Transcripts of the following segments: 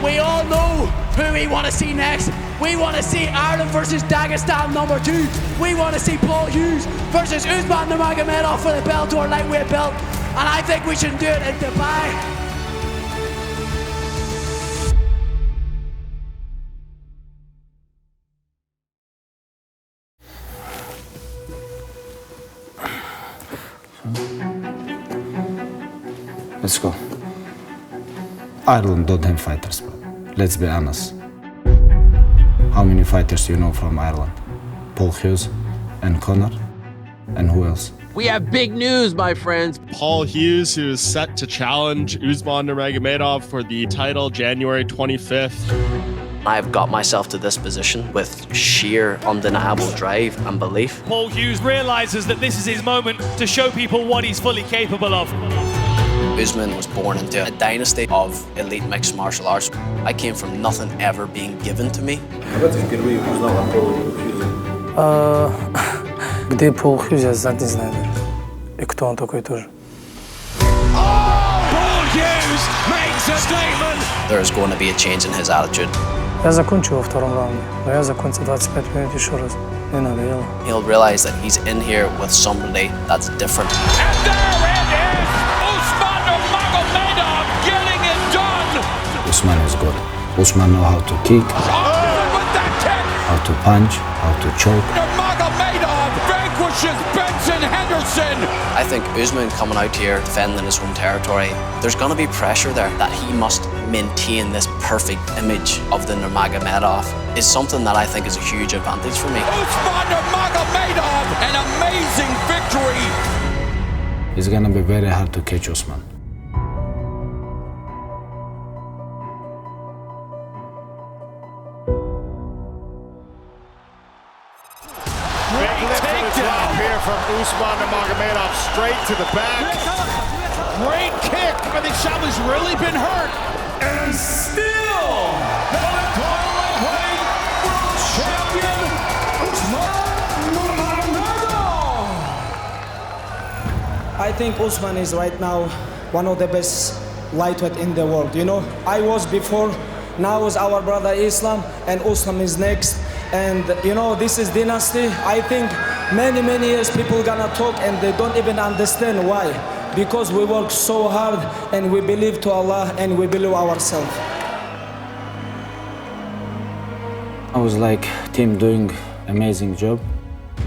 we all know who we want to see next. We want to see Ireland versus Dagestan #2. We want to see Paul Hughes versus Usman Nurmagomedov for the Bellator lightweight belt. And I think we should do it in Dubai. Let's go. Ireland don't have fighters, but let's be honest. How many fighters do you know from Ireland? Paul Hughes and Conor, and who else? We have big news, my friends. Paul Hughes, who is set to challenge Usman Nurmagomedov for the title January 25th. I've got myself to this position with sheer undeniable drive and belief. Paul Hughes realizes that this is his moment to show people what he's fully capable of. Usman was born into a dynasty of elite mixed martial arts. I came from nothing ever being given to me. Где Пол Хьюз, я знать не знаю даже. И кто он такой тоже. There's going to be a change in his attitude. Я закончу во втором раунде, но я закончу 25 минут еще раз. Не надоело. He'll realize that he's in here with somebody that's different. And there it is! Usman Nurmagomedov getting it done! Usman is good. Usman knows how to kick, With that kick! how to punch, how to choke. Nurmagomedov vanquishes Benson Henderson! I think Usman coming out here defending his home territory, there's going to be pressure there that he must maintain this perfect image of the Nurmagomedov is something that I think is a huge advantage for me. Usman Nurmagomedov, an amazing victory! It's gonna be very hard to catch Usman. Here from Usman Nurmagomedov, straight to the back. Great kick, but the shot has really been hurt. And still, Bellator lightweight world champion, Usman Nurmagomedov. I think Usman is right now one of the best lightweight in the world. You know, I was before, now is our brother Islam, and Usman is next. And you know, this is dynasty. I think many years people gonna talk and they don't even understand why. Because we work so hard and we believe to Allah and we believe ourselves. I was like, team doing amazing job.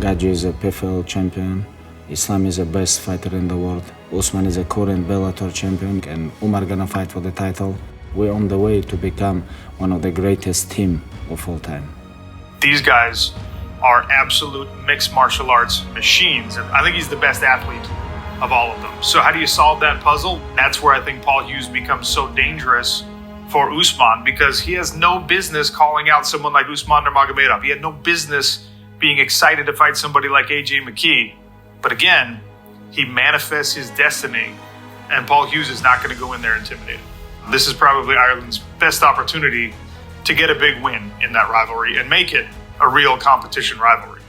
Gaji is a PFL champion. Islam is the best fighter in the world. Usman is a current Bellator champion, and Umar gonna fight for the title. We're on the way to become one of the greatest team of all time. These guys are absolute mixed martial arts machines, and I think he's the best athlete of all of them. So how do you solve that puzzle? That's where I think Paul Hughes becomes so dangerous for Usman, because he has no business calling out someone like Usman Nurmagomedov. He had no business being excited to fight somebody like AJ McKee. But again, he manifests his destiny, and Paul Hughes is not going to go in there intimidated. This is probably Ireland's best opportunity to get a big win in that rivalry and make it a real competition rivalry.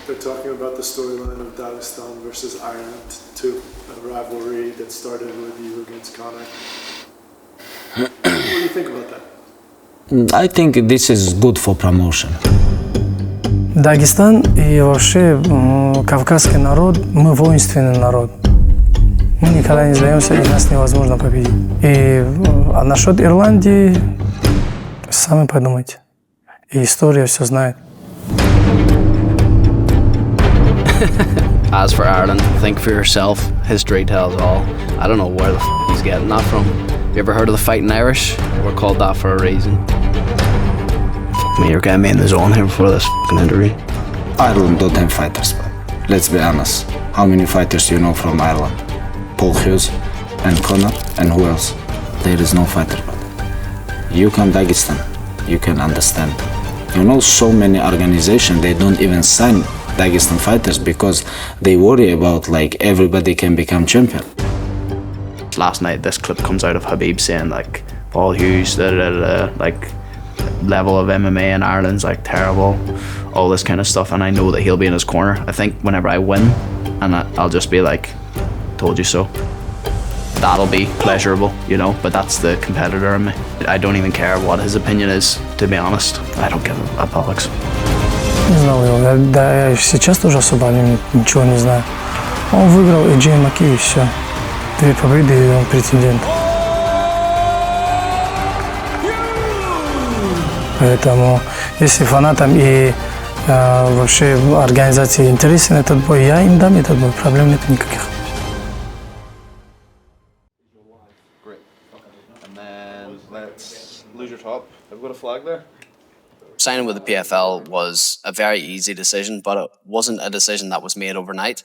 They're talking about the storyline of Dagestan versus Ireland, too, a rivalry that started with you against Conor. What do you think about that? I think this is good for promotion. Дагестан и вообще кавказский народ, мы воинственный народ. Мы никогда не сдаемся, и нас невозможно победить. А насчет Ирландии, сами подумайте. И история все знает. As for Ireland, think for yourself. History tells all. I don't know where the he's getting that from. You ever heard of the Fighting Irish? We're called that for a reason. Fuck me, you're getting me in the zone here before this interview. Ireland don't have fighters, but let's be honest. How many fighters do you know from Ireland? Paul Hughes and Conor, and who else? There is no fighter, but you come Dagestan, you can understand. You know, so many organizations, they don't even sign Dagestan fighters because they worry about like everybody can become champion. Last night, this clip comes out of Habib saying like Paul Hughes, like level of MMA in Ireland's like terrible, all this kind of stuff, and I know that he'll be in his corner. I think whenever I win, and I'll just be like, told you so. that'll be pleasurable, you know, but that's the competitor in me. I don't even care what his opinion is, to be honest. I don't give a bollocks. Не знал его, да, я сейчас тоже особо о нем ничего не знаю. Он выиграл AJ Маки и все. 2 победы, и он претендент. Поэтому, если фанатам и вообще организации интересен этот бой, я им дам этот бой, проблем нет никаких. Signing with the PFL was a very easy decision, but it wasn't a decision that was made overnight.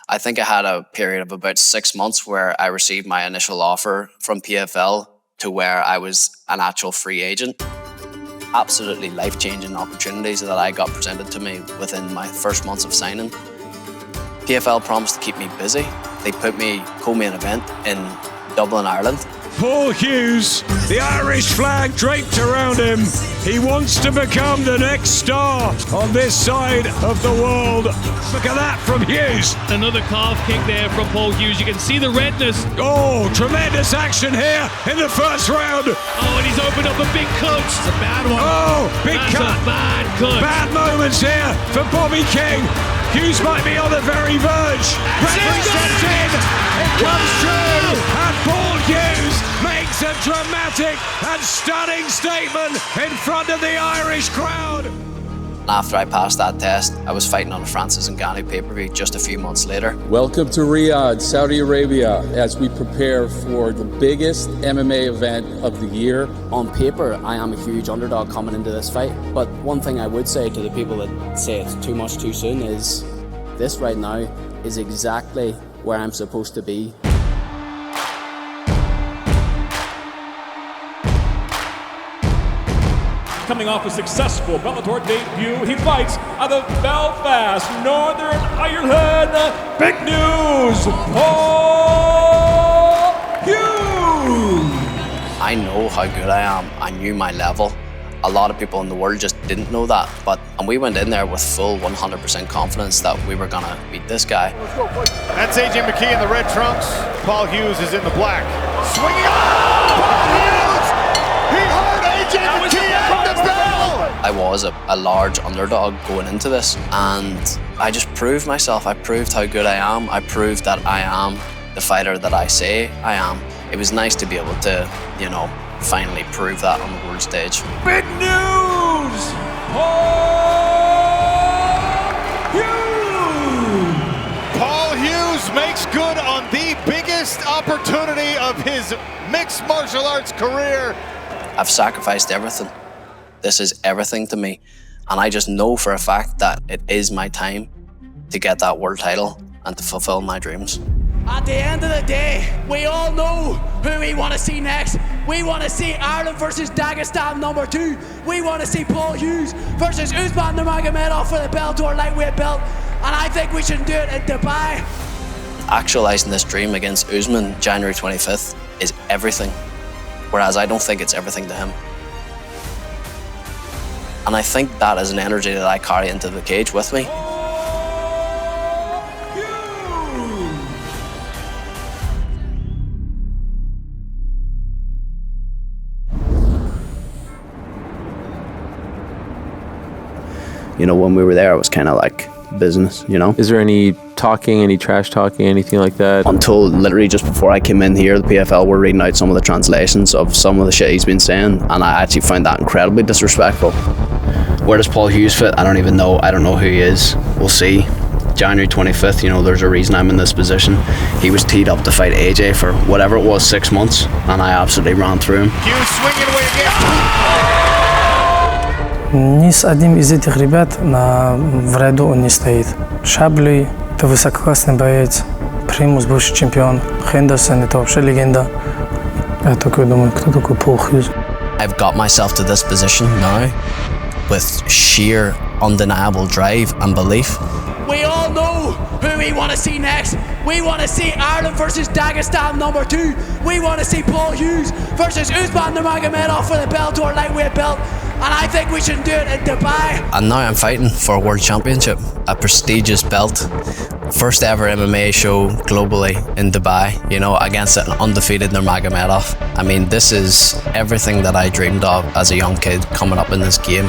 I think I had a period of about 6 months where I received my initial offer from PFL to where I was an actual free agent. Absolutely life-changing opportunities that I got presented to me within my first months of signing. PFL promised to keep me busy. They put me co-main event in Dublin, Ireland. Paul Hughes, the Irish flag draped around him. He wants to become the next star on this side of the world. Look at that from Hughes. Another calf kick there from Paul Hughes. You can see the redness. Oh, tremendous action here in the first round. Oh, and he's opened up a big cut. It's a bad one. Oh, big That's cut. a bad cut. Bad moments here for Bobby King. Hughes might be on the very verge. Referee steps in. It comes true. And Paul Hughes makes a dramatic and stunning statement in front of the Irish crowd. After I passed that test, I was fighting on a Francis Ngannou pay-per-view just a few months later. Welcome to Riyadh, Saudi Arabia, as we prepare for the biggest MMA event of the year. On paper, I am a huge underdog coming into this fight, but one thing I would say to the people that say it's too much too soon is this right now is exactly where I'm supposed to be. Coming off a successful Bellator debut, he fights out of Belfast, Northern Ireland. Big News, Paul Hughes! I know how good I am. I knew my level. A lot of people in the world just didn't know that, and we went in there with full 100% confidence that we were gonna beat this guy. That's AJ McKee in the red trunks. Paul Hughes is in the black. Swinging on! Paul Hughes! He heard AJ McKee out the bell! I was a large underdog going into this, and I just proved myself. I proved how good I am. I proved that I am the fighter that I say I am. It was nice to be able to, you know, finally prove that on the world stage. Big news! Paul Hughes! Paul Hughes makes good on the biggest opportunity of his mixed martial arts career. I've sacrificed everything. This is everything to me. And I just know for a fact that it is my time to get that world title and to fulfill my dreams. At the end of the day, we all know who we want to see next. We want to see Ireland versus Dagestan #2. We want to see Paul Hughes versus Usman Nurmagomedov for the Bellator lightweight belt. And I think we should do it in Dubai. Actualizing this dream against Usman January 25th is everything. Whereas I don't think it's everything to him. And I think that is an energy that I carry into the cage with me. You know, when we were there, it was kind of like business, you know? Is there any talking, any trash talking, anything like that? Until literally just before I came in here, the PFL were reading out some of the translations of some of the shit he's been saying, and I actually found that incredibly disrespectful. Where does Paul Hughes fit? I don't even know. I don't know who he is. We'll see. January 25th, you know, there's a reason I'm in this position. He was teed up to fight AJ for whatever it was, 6 months, and I absolutely ran through him. Hughes swinging away again. Ни с одним из этих ребят в ряду он не стоит. Шабли – это высококлассный боец. Примус – бывший чемпион. Хендерсон – это вообще легенда. Я такой думаю, кто такой Пол Хьюз? I've got myself to this position now with sheer undeniable drive and belief. We all know who we want to see next. We want to see Ireland versus Dagestan #2. We want to see Paul Hughes versus Usman Nurmagomedov for the Bellator lightweight belt. and I think we should do it in Dubai. And now I'm fighting for a world championship, a prestigious belt. First ever MMA show globally in Dubai, you know, against an undefeated Nurmagomedov. I mean, this is everything that I dreamed of as a young kid coming up in this game.